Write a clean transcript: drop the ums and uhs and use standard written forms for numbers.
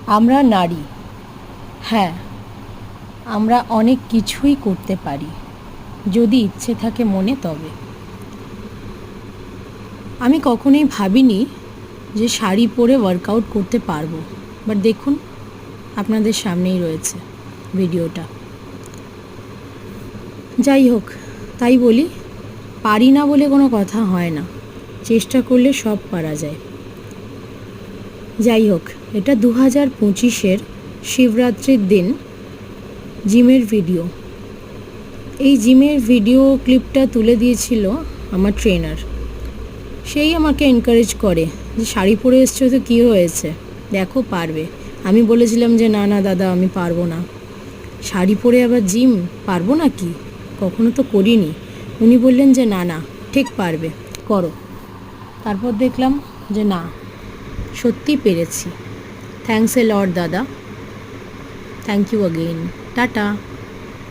আমরা নারী, হ্যাঁ, আমরা অনেক কিছুই করতে পারি যদি ইচ্ছে থাকে মনে। তবে আমি কখনোই ভাবিনি যে শাড়ি পরে ওয়ার্কআউট করতে পারবো, বাট দেখুন আপনাদের সামনেই রয়েছে ভিডিওটা। যাই হোক, তাই বলি, পারি না বলে কোনো কথা হয় না, চেষ্টা করলে সব পারা যায়। যাই হোক, এটা 2025-এর শিবরাত্রির দিন জিমের ভিডিও। এই জিমের ভিডিও ক্লিপটা তুলে দিয়েছিল আমার ট্রেনার। সেই আমাকে এনকারেজ করে যে শাড়ি পরে এসছো তো কী হয়েছে, দেখো পারবে। আমি বলেছিলাম যে না না দাদা, আমি পারবো না, শাড়ি পরে আবার জিম পারবো না, কি কখনো তো করিনি। উনি বললেন যে না না, ঠিক পারবে, করো। তারপর দেখলাম যে না, সত্যি পেরেছি। থ্যাঙ্কস এ লট দাদা, থ্যাংক ইউ অগেইন, টাটা।